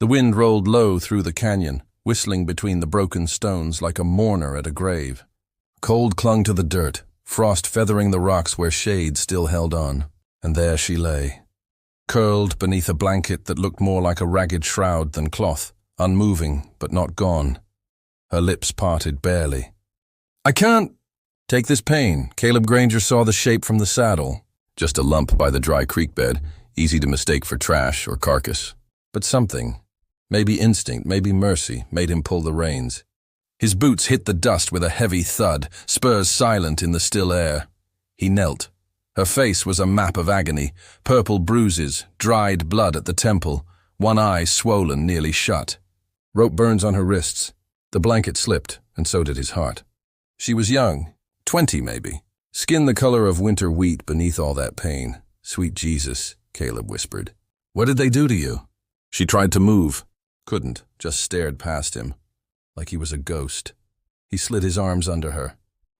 The wind rolled low through the canyon, whistling between the broken stones like a mourner at a grave. Cold clung to the dirt, frost feathering the rocks where shade still held on. And there she lay, curled beneath a blanket that looked more like a ragged shroud than cloth, unmoving but not gone. Her lips parted barely. "I can't take this pain." Caleb Granger saw the shape from the saddle. Just a lump by the dry creek bed, easy to mistake for trash or carcass. But something, maybe instinct, maybe mercy, made him pull the reins. His boots hit the dust with a heavy thud, spurs silent in the still air. He knelt. Her face was a map of agony, purple bruises, dried blood at the temple, one eye swollen, nearly shut. Rope burns on her wrists. The blanket slipped, and so did his heart. She was young, 20 maybe, skin the color of winter wheat beneath all that pain. "Sweet Jesus," Caleb whispered. "What did they do to you?" She tried to move. Couldn't, just stared past him, like he was a ghost. He slid his arms under her.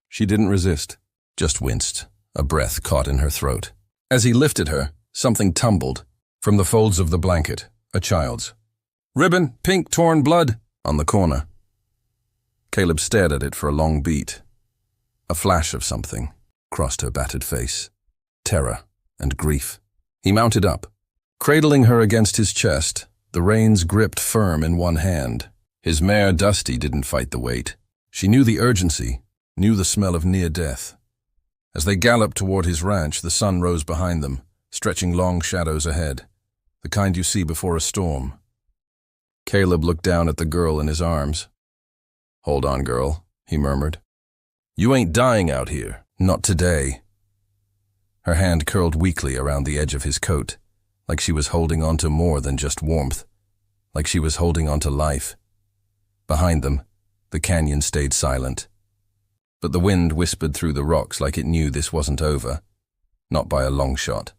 She didn't resist, just winced, a breath caught in her throat. As he lifted her, something tumbled from the folds of the blanket, a child's. "Ribbon, pink, torn blood," on the corner. Caleb stared at it for a long beat. A flash of something crossed her battered face. Terror and grief. He mounted up, cradling her against his chest, the reins gripped firm in one hand. His mare Dusty didn't fight the weight. She knew the urgency, knew the smell of near death. As they galloped toward his ranch, the sun rose behind them, stretching long shadows ahead, the kind you see before a storm. Caleb looked down at the girl in his arms. "Hold on, girl," he murmured. "You ain't dying out here. Not today." Her hand curled weakly around the edge of his coat, like she was holding on to more than just warmth, like she was holding on to life. Behind them, the canyon stayed silent. But the wind whispered through the rocks like it knew this wasn't over, not by a long shot.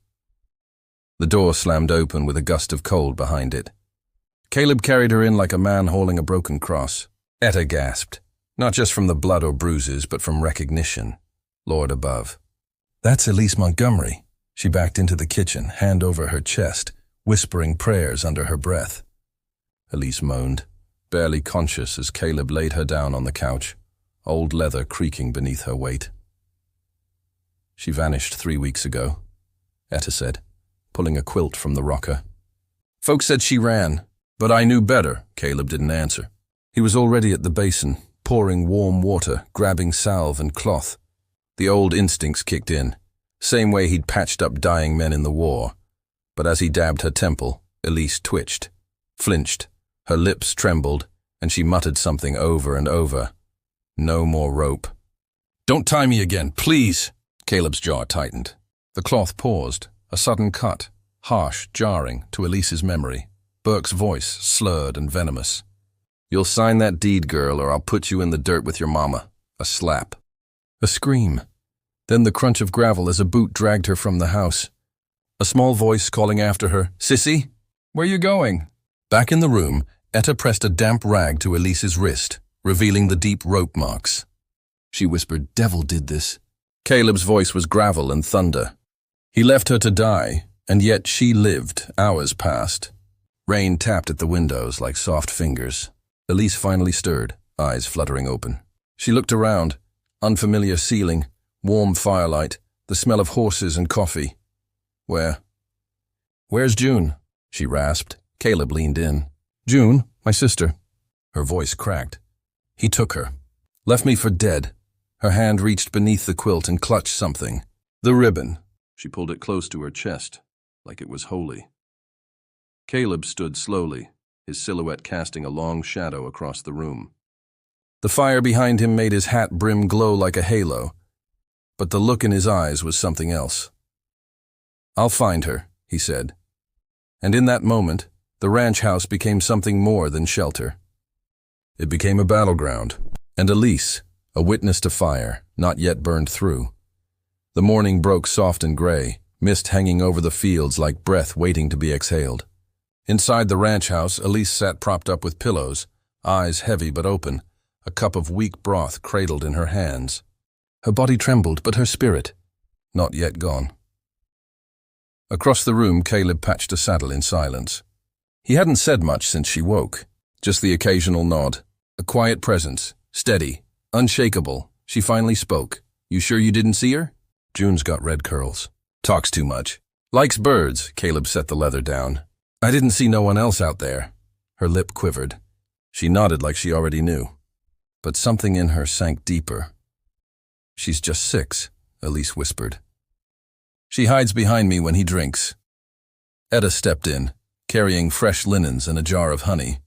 The door slammed open with a gust of cold behind it. Caleb carried her in like a man hauling a broken cross. Etta gasped, not just from the blood or bruises, but from recognition. Lord above. "That's Elise Montgomery." She backed into the kitchen, hand over her chest, whispering prayers under her breath. Elise moaned, barely conscious as Caleb laid her down on the couch, old leather creaking beneath her weight. "She vanished 3 weeks ago," Etta said, pulling a quilt from the rocker. "Folks said she ran, but I knew better." Caleb didn't answer. He was already at the basin, pouring warm water, grabbing salve and cloth. The old instincts kicked in, same way he'd patched up dying men in the war. But as he dabbed her temple, Elise twitched, flinched, her lips trembled, and she muttered something over and over. "No more rope." "Don't tie me again, please!" Caleb's jaw tightened. The cloth paused, a sudden cut, harsh, jarring, to Elise's memory. Burke's voice, slurred and venomous. "You'll sign that deed, girl, or I'll put you in the dirt with your mama." A slap. A scream. Then the crunch of gravel as a boot dragged her from the house. A small voice calling after her, "Sissy, where you going?" Back in the room, Etta pressed a damp rag to Elise's wrist, revealing the deep rope marks. She whispered, "Devil did this." Caleb's voice was gravel and thunder. He left her to die, and yet she lived. Hours passed. Rain tapped at the windows like soft fingers. Elise finally stirred, eyes fluttering open. She looked around. Unfamiliar ceiling, warm firelight, the smell of horses and coffee. "Where's June?" she rasped. Caleb leaned in. "June, my sister." Her voice cracked. He took her. Left me for dead. Her hand reached beneath the quilt and clutched something. The ribbon. She pulled it close to her chest, like it was holy. Caleb stood slowly, his silhouette casting a long shadow across the room. The fire behind him made his hat brim glow like a halo, but the look in his eyes was something else. "I'll find her," he said. And in that moment, the ranch house became something more than shelter. It became a battleground, and Elise, a witness to fire, not yet burned through. The morning broke soft and gray, mist hanging over the fields like breath waiting to be exhaled. Inside the ranch house, Elise sat propped up with pillows, eyes heavy but open, a cup of weak broth cradled in her hands. Her body trembled, but her spirit, not yet gone. Across the room, Caleb patched a saddle in silence. He hadn't said much since she woke, just the occasional nod, a quiet presence, steady, unshakable. She finally spoke. "You sure you didn't see her?" June's got red curls. Talks too much. Likes birds. Caleb set the leather down. "I didn't see no one else out there." Her lip quivered. She nodded like she already knew. But something in her sank deeper. "She's just 6, Elise whispered. "She hides behind me when he drinks." Etta stepped in, carrying fresh linens and a jar of honey.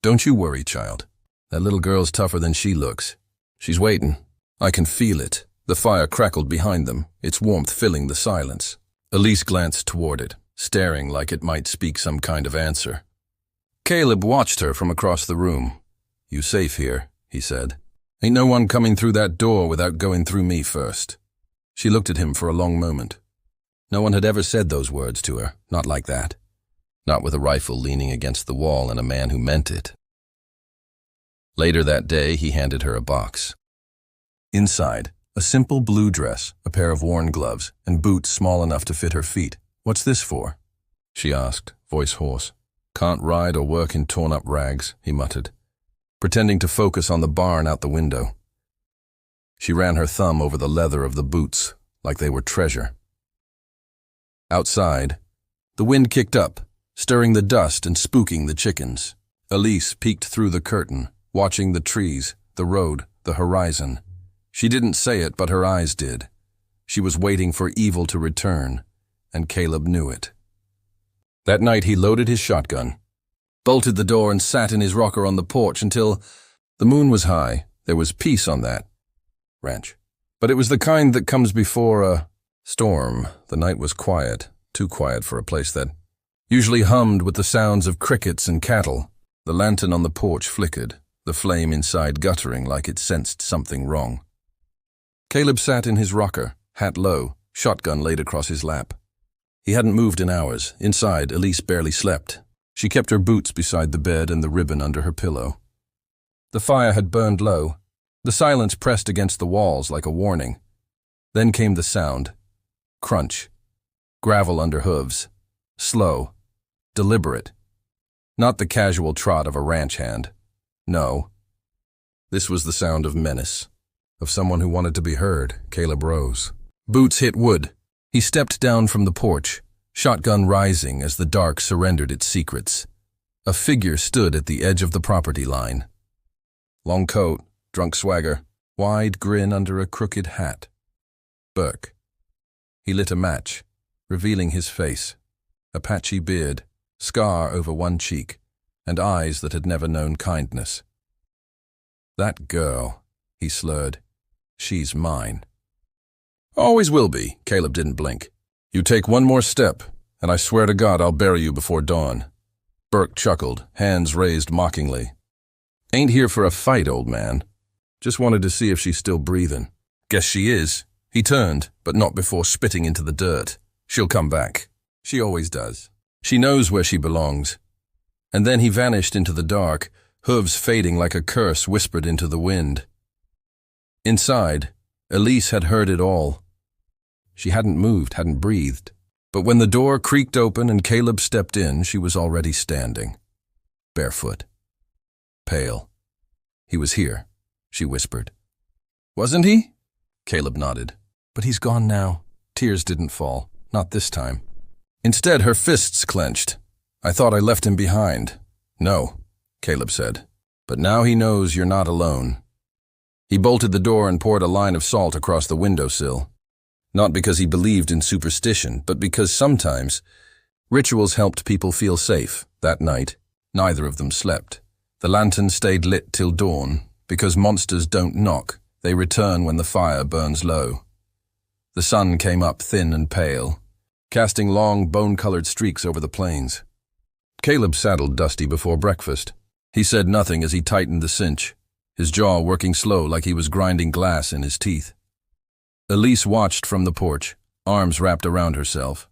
"Don't you worry, child. That little girl's tougher than she looks. She's waiting. I can feel it." The fire crackled behind them, its warmth filling the silence. Elise glanced toward it, staring like it might speak some kind of answer. Caleb watched her from across the room. "You safe here," he said. "Ain't no one coming through that door without going through me first." She looked at him for a long moment. No one had ever said those words to her, not like that. Not with a rifle leaning against the wall and a man who meant it. Later that day, he handed her a box. Inside, a simple blue dress, a pair of worn gloves, and boots small enough to fit her feet. "What's this for?" she asked, voice hoarse. "Can't ride or work in torn-up rags," he muttered, pretending to focus on the barn out the window. She ran her thumb over the leather of the boots, like they were treasure. Outside, the wind kicked up, stirring the dust and spooking the chickens. Elise peeked through the curtain, watching the trees, the road, the horizon. She didn't say it, but her eyes did. She was waiting for evil to return, and Caleb knew it. That night he loaded his shotgun, bolted the door and sat in his rocker on the porch until the moon was high. There was peace on that ranch. But it was the kind that comes before a storm. The night was quiet, too quiet for a place that usually hummed with the sounds of crickets and cattle. The lantern on the porch flickered, the flame inside guttering like it sensed something wrong. Caleb sat in his rocker, hat low, shotgun laid across his lap. He hadn't moved in hours. Inside, Elise barely slept. She kept her boots beside the bed and the ribbon under her pillow. The fire had burned low. The silence pressed against the walls like a warning. Then came the sound. Crunch. Gravel under hooves. Slow. Deliberate. Not the casual trot of a ranch hand. No. This was the sound of menace. Of someone who wanted to be heard. Caleb rose. Boots hit wood. He stepped down from the porch, shotgun rising as the dark surrendered its secrets. A figure stood at the edge of the property line. Long coat, drunk swagger, wide grin under a crooked hat. Burke. He lit a match, revealing his face. A patchy beard, scar over one cheek, and eyes that had never known kindness. "That girl," he slurred. "She's mine." "Always will be." Caleb didn't blink. "You take one more step, and I swear to God I'll bury you before dawn." Burke chuckled, hands raised mockingly. "Ain't here for a fight, old man. Just wanted to see if she's still breathing." "Guess she is." He turned, but not before spitting into the dirt. "She'll come back. She always does. She knows where she belongs." And then he vanished into the dark, hooves fading like a curse whispered into the wind. Inside, Elise had heard it all. She hadn't moved, hadn't breathed. But when the door creaked open and Caleb stepped in, she was already standing. Barefoot. Pale. "He was here," she whispered. "Wasn't he?" Caleb nodded. "But he's gone now." Tears didn't fall. Not this time. Instead, her fists clenched. "I thought I left him behind." "No," Caleb said. "But now he knows you're not alone." He bolted the door and poured a line of salt across the windowsill. Not because he believed in superstition, but because sometimes rituals helped people feel safe. That night, neither of them slept. The lantern stayed lit till dawn, because monsters don't knock, they return when the fire burns low. The sun came up thin and pale, casting long, bone-colored streaks over the plains. Caleb saddled Dusty before breakfast. He said nothing as he tightened the cinch, his jaw working slow like he was grinding glass in his teeth. Elise watched from the porch, arms wrapped around herself.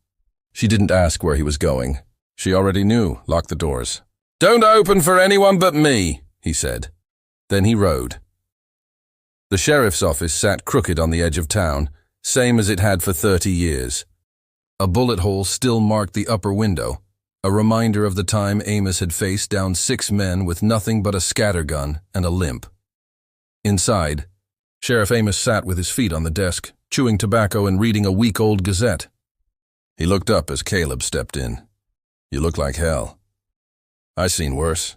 She didn't ask where he was going. She already knew. Lock the doors. "Don't open for anyone but me," he said. Then he rode. The sheriff's office sat crooked on the edge of town, same as it had for 30 years. A bullet hole still marked the upper window, A reminder of the time Amos had faced down 6 men with nothing but a scattergun and a limp. Inside, Sheriff Amos sat with his feet on the desk, chewing tobacco and reading a week-old Gazette. He looked up as Caleb stepped in. "You look like hell." "I seen worse,"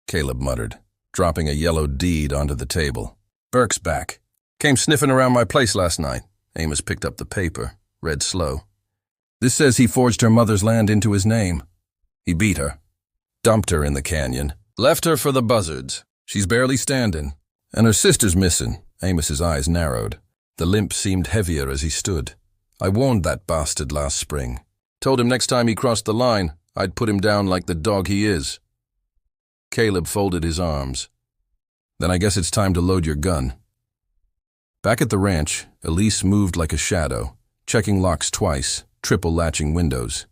Caleb muttered, dropping a yellow deed onto the table. "Burke's back. Came sniffing around my place last night." Amos picked up the paper, read slow. "This says he forged her mother's land into his name. He beat her, dumped her in the canyon, left her for the buzzards. She's barely standing, and her sister's missing." Amos's eyes narrowed. The limp seemed heavier as he stood. "I warned that bastard last spring. Told him next time he crossed the line, I'd put him down like the dog he is." Caleb folded his arms. "Then I guess it's time to load your gun." Back at the ranch, Elise moved like a shadow, checking locks twice, triple latching windows.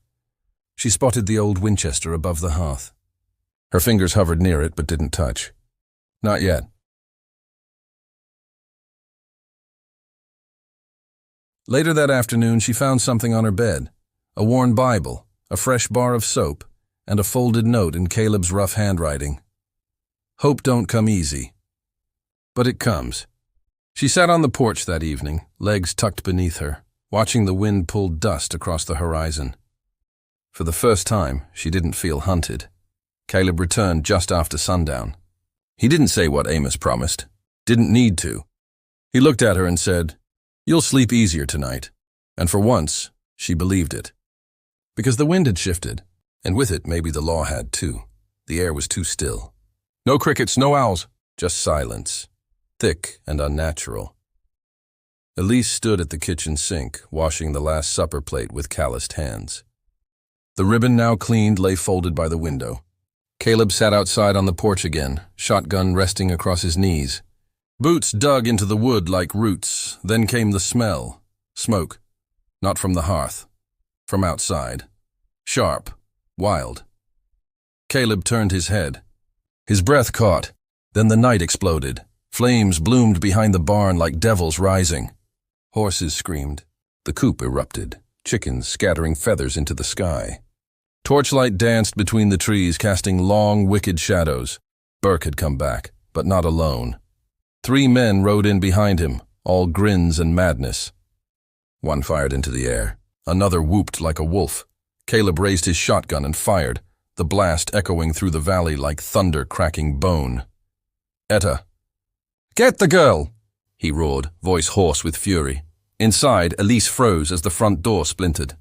She spotted the old Winchester above the hearth. Her fingers hovered near it but didn't touch. Not yet. Later that afternoon, she found something on her bed: a worn Bible, a fresh bar of soap, and a folded note in Caleb's rough handwriting. "Hope don't come easy. But it comes." She sat on the porch that evening, legs tucked beneath her, watching the wind pull dust across the horizon. For the first time, she didn't feel hunted. Caleb returned just after sundown. He didn't say what Amos promised. Didn't need to. He looked at her and said, "You'll sleep easier tonight." And for once, she believed it. Because the wind had shifted, and with it maybe the law had too. The air was too still. No crickets, no owls, just silence, thick and unnatural. Elise stood at the kitchen sink, washing the Last Supper plate with calloused hands. The ribbon, now cleaned, lay folded by the window. Caleb sat outside on the porch again, shotgun resting across his knees. Boots dug into the wood like roots. Then came the smell. Smoke. Not from the hearth. From outside. Sharp. Wild. Caleb turned his head. His breath caught. Then the night exploded. Flames bloomed behind the barn like devils rising. Horses screamed. The coop erupted, chickens scattering feathers into the sky. Torchlight danced between the trees, casting long, wicked shadows. Burke had come back, but not alone. 3 men rode in behind him, all grins and madness. One fired into the air. Another whooped like a wolf. Caleb raised his shotgun and fired, the blast echoing through the valley like thunder cracking bone. "Etta." "Get the girl!" he roared, voice hoarse with fury. Inside, Elise froze as the front door splintered.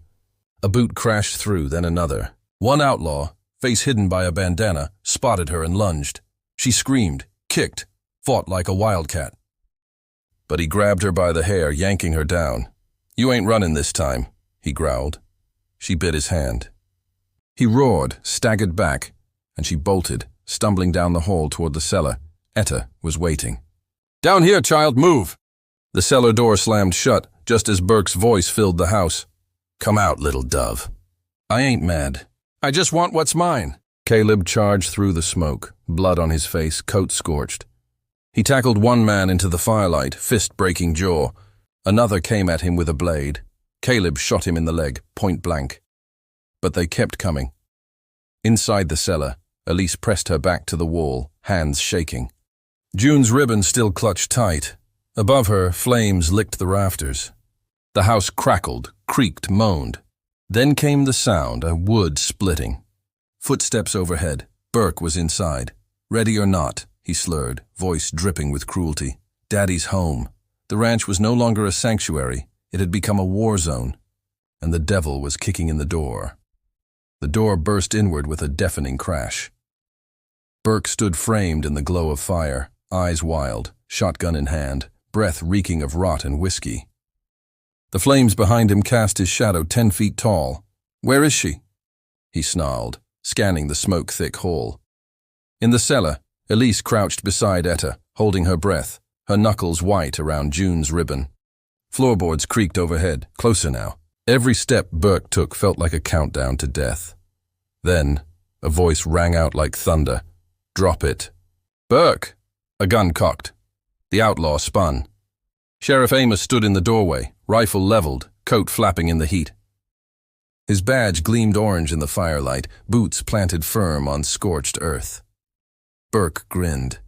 A boot crashed through, then another. One outlaw, face hidden by a bandana, spotted her and lunged. She screamed, kicked, fought like a wildcat. But he grabbed her by the hair, yanking her down. "You ain't running this time," he growled. She bit his hand. He roared, staggered back, and she bolted, stumbling down the hall toward the cellar. Etta was waiting. "Down here, child, move!" The cellar door slammed shut, just as Burke's voice filled the house. "Come out, little dove." "I ain't mad. I just want what's mine." Caleb charged through the smoke, blood on his face, coat scorched. He tackled one man into the firelight, fist breaking jaw. Another came at him with a blade. Caleb shot him in the leg, point blank. But they kept coming. Inside the cellar, Elise pressed her back to the wall, hands shaking. June's ribbon still clutched tight. Above her, flames licked the rafters. The house crackled, creaked, moaned. Then came the sound, a wood splitting. Footsteps overhead. Burke was inside. "Ready or not," he slurred, voice dripping with cruelty. "Daddy's home." The ranch was no longer a sanctuary. It had become a war zone. And the devil was kicking in the door. The door burst inward with a deafening crash. Burke stood framed in the glow of fire, eyes wild, shotgun in hand, breath reeking of rot and whiskey. The flames behind him cast his shadow 10 feet tall. "Where is she?" he snarled, scanning the smoke-thick hall. In the cellar, Elise crouched beside Etta, holding her breath, her knuckles white around June's ribbon. Floorboards creaked overhead, closer now. Every step Burke took felt like a countdown to death. Then, a voice rang out like thunder. "Drop it." "Burke!" A gun cocked. The outlaw spun. Sheriff Amos stood in the doorway, rifle leveled, coat flapping in the heat. His badge gleamed orange in the firelight, boots planted firm on scorched earth. Burke grinned.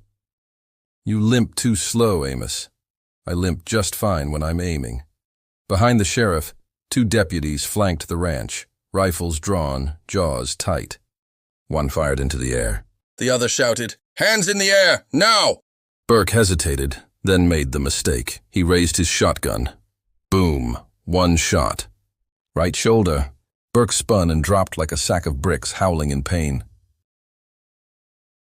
"You limp too slow, Amos. I limp just fine when I'm aiming." Behind the sheriff, 2 deputies flanked the ranch, rifles drawn, jaws tight. One fired into the air. The other shouted, "Hands in the air, now!" Burke hesitated, then made the mistake. He raised his shotgun. Boom, 1 shot. Right shoulder. Burke spun and dropped like a sack of bricks, howling in pain.